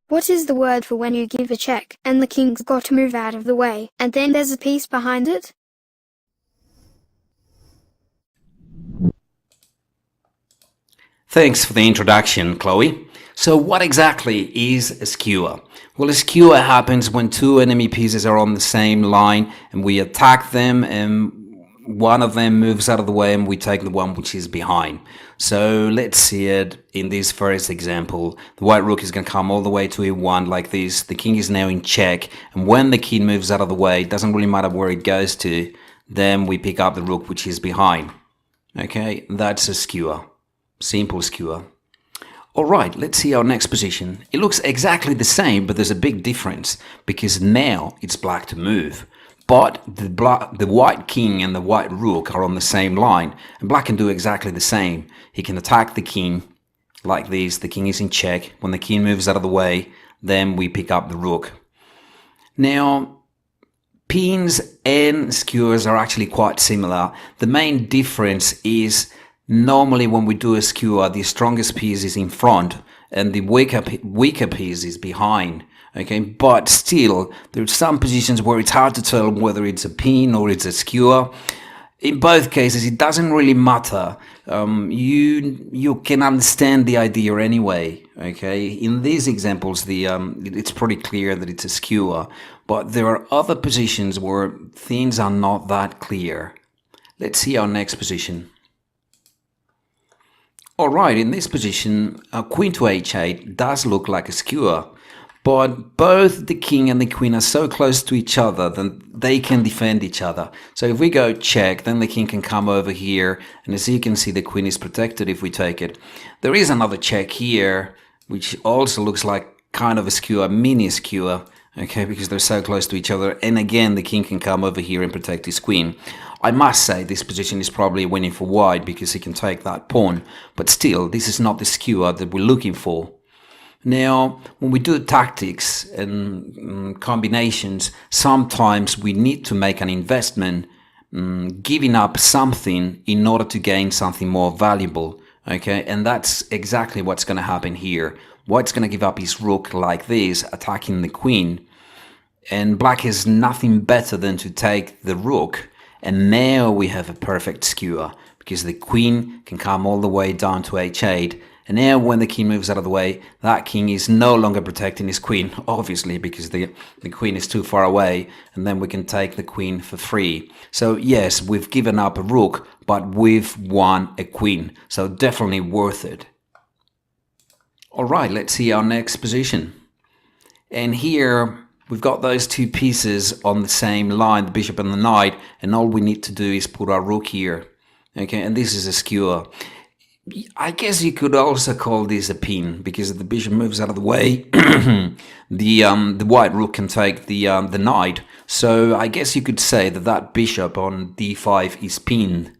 What is the word for when you give a check and the king's got to move out of the way, and then there's a piece behind it? Thanks for the introduction, Chloe. So what exactly is a skewer? Well, a skewer happens when two enemy pieces are on the same line and we attack them and one of them moves out of the way and we take the one which is behind. So let's see it in this first example. The white rook is going to come all the way to e1 like this. The king is now in check, and when the king moves out of the way, it doesn't really matter where it goes to, then we pick up the rook which is behind. Okay, that's a skewer. Simple skewer. Alright, let's see our next position. It looks exactly the same, but there's a big difference because now it's black to move. But the white king and the white rook are on the same line, and black can do exactly the same. He can attack the king like this. The king is in check. When the king moves out of the way, then we pick up the rook. Now, pins and skewers are actually quite similar. The main difference is normally when we do a skewer, the strongest piece is in front and the weaker piece is behind. Okay, but still, there's some positions where it's hard to tell whether it's a pin or it's a skewer. In both cases, it doesn't really matter. You can understand the idea anyway. Okay, in these examples, it's pretty clear that it's a skewer, but there are other positions where things are not that clear. Let's see our next position. Alright, in this position, queen to h8 does look like a skewer, but both the king and the queen are so close to each other that they can defend each other. So if we go check, then the king can come over here, and as you can see, the queen is protected if we take it. There is another check here, which also looks like kind of a skewer, mini skewer, okay, because they're so close to each other, and again, the king can come over here and protect his queen. I must say this position is probably winning for white because he can take that pawn, but still, this is not the skewer that we're looking for. Now, when we do tactics and combinations, sometimes we need to make an investment, giving up something in order to gain something more valuable, okay? And that's exactly what's going to happen here. White's going to give up his rook like this, attacking the queen, and black has nothing better than to take the rook, and now we have a perfect skewer because the queen can come all the way down to h8. And now when the king moves out of the way, that king is no longer protecting his queen, obviously, because the queen is too far away, and then we can take the queen for free. So yes, we've given up a rook, but we've won a queen, so definitely worth it. Alright, let's see our next position. And here we've got those two pieces on the same line, the bishop and the knight, and all we need to do is put our rook here. Okay, and this is a skewer. I guess you could also call this a pin, because if the bishop moves out of the way, the white rook can take the knight. So I guess you could say that that bishop on d5 is pinned.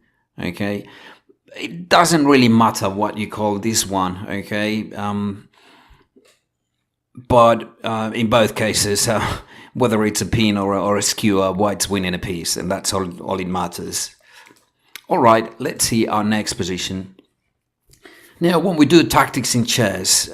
Okay, it doesn't really matter what you call this one. Okay, but in both cases, whether it's a pin or a skewer, white's winning a piece, and that's all it matters. All right, let's see our next position. Now, when we do tactics in chess,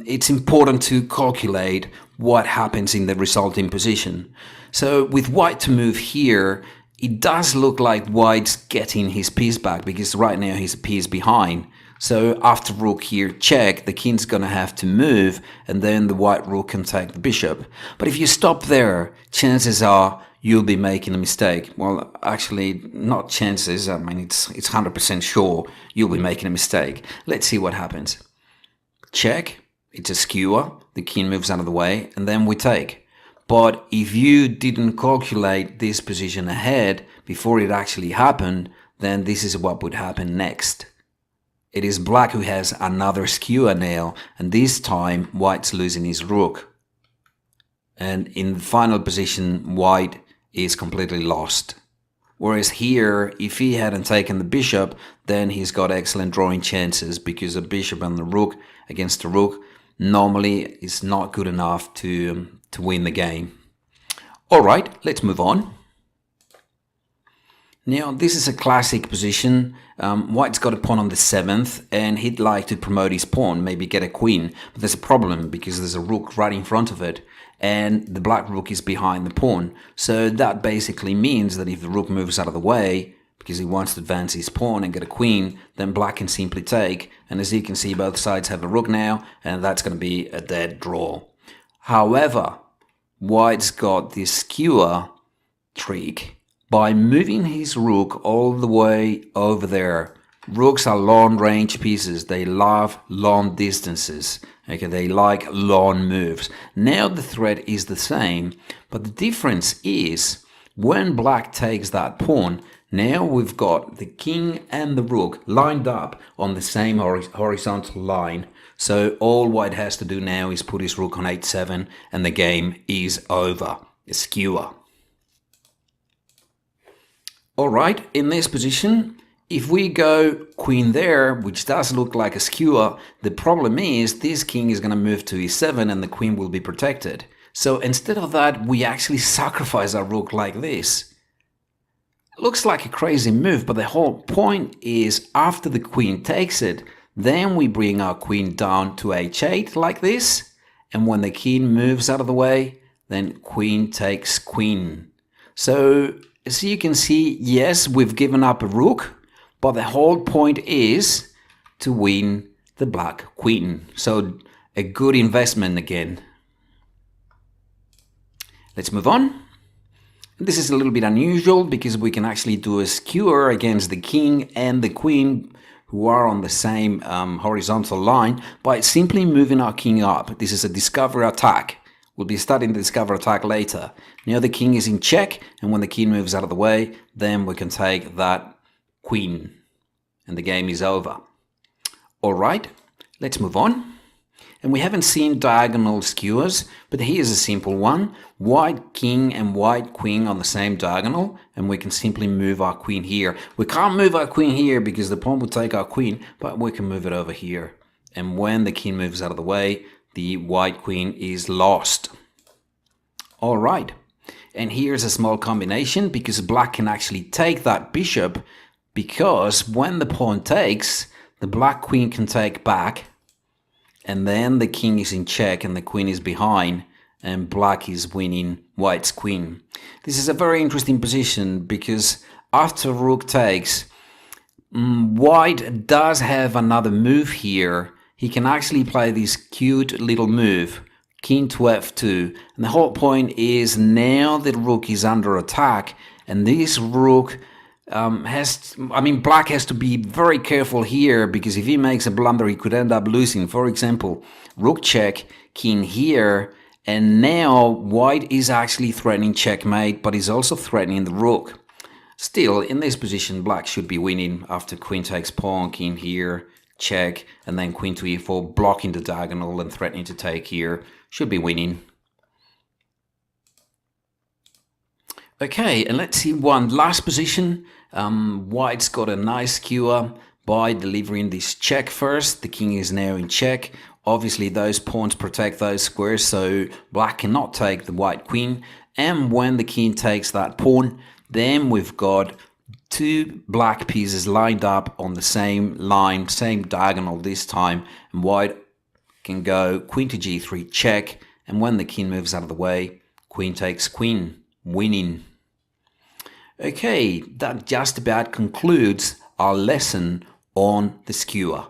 it's important to calculate what happens in the resulting position. So with white to move here, it does look like white's getting his piece back because right now he's a piece behind. So after rook here check, the king's gonna have to move, and then the white rook can take the bishop. But if you stop there, chances are you'll be making a mistake. Well, actually, not chances. I mean, it's 100% sure you'll be making a mistake. Let's see what happens. Check. It's a skewer. The king moves out of the way, and then we take. But if you didn't calculate this position ahead before it actually happened, then this is what would happen next. It is black who has another skewer now, and this time white's losing his rook. And in the final position, white is completely lost. Whereas here, if he hadn't taken the bishop, then he's got excellent drawing chances, because a bishop and the rook against the rook normally is not good enough to win the game. Alright, let's move on. Now, this is a classic position. White's got a pawn on the 7th, and he'd like to promote his pawn, maybe get a queen. But there's a problem, because there's a rook right in front of it, and the black rook is behind the pawn. So that basically means that if the rook moves out of the way, because he wants to advance his pawn and get a queen, then black can simply take. And as you can see, both sides have a rook now, and that's going to be a dead draw. However, White's got this skewer trick. By moving his rook all the way over there. Rooks are long-range pieces. They love long distances. Okay, they like long moves. Now the threat is the same, but the difference is when black takes that pawn, now we've got the king and the rook lined up on the same horizontal line. So all White has to do now is put his rook on h7 and the game is over. A skewer. Alright, in this position, if we go queen there, which does look like a skewer, the problem is this king is going to move to e7 and the queen will be protected. So instead of that, we actually sacrifice our rook like this. It looks like a crazy move, but the whole point is after the queen takes it, then we bring our queen down to h8 like this, and when the king moves out of the way, then queen takes queen. So as you can see, yes, we've given up a rook, but the whole point is to win the black queen. So a good investment again. Let's move on. This is a little bit unusual because we can actually do a skewer against the king and the queen who are on the same horizontal line by simply moving our king up. This is a discover attack. We'll be studying the discover attack later. Now the king is in check, and when the king moves out of the way, then we can take that queen, and the game is over. Alright, let's move on. And we haven't seen diagonal skewers, but here's a simple one. White king and white queen on the same diagonal, and we can simply move our queen here. We can't move our queen here because the pawn will take our queen, but we can move it over here. And when the king moves out of the way, the white queen is lost. All right, and here's a small combination because black can actually take that bishop, because when the pawn takes, the black queen can take back, and then the king is in check and the queen is behind, and black is winning white's queen. This is a very interesting position because after rook takes, white does have another move here. He can actually play this cute little move, king to f2, and the whole point is now the rook is under attack, and this rook black has to be very careful here, because if he makes a blunder, he could end up losing. For example, rook check, king here, and now white is actually threatening checkmate, but he's also threatening the rook. Still, in this position, black should be winning after queen takes pawn, king here, check, and then queen to e4, blocking the diagonal and threatening to take here. Should be winning. Okay, and let's see one last position. White's got a nice skewer by delivering this check first. The king is now in check. Obviously, those pawns protect those squares, so black cannot take the white queen. And when the king takes that pawn, then we've got two black pieces lined up on the same line, same diagonal this time, and white can go queen to g3 check, and when the king moves out of the way, queen takes queen, winning. Okay, that just about concludes our lesson on the skewer.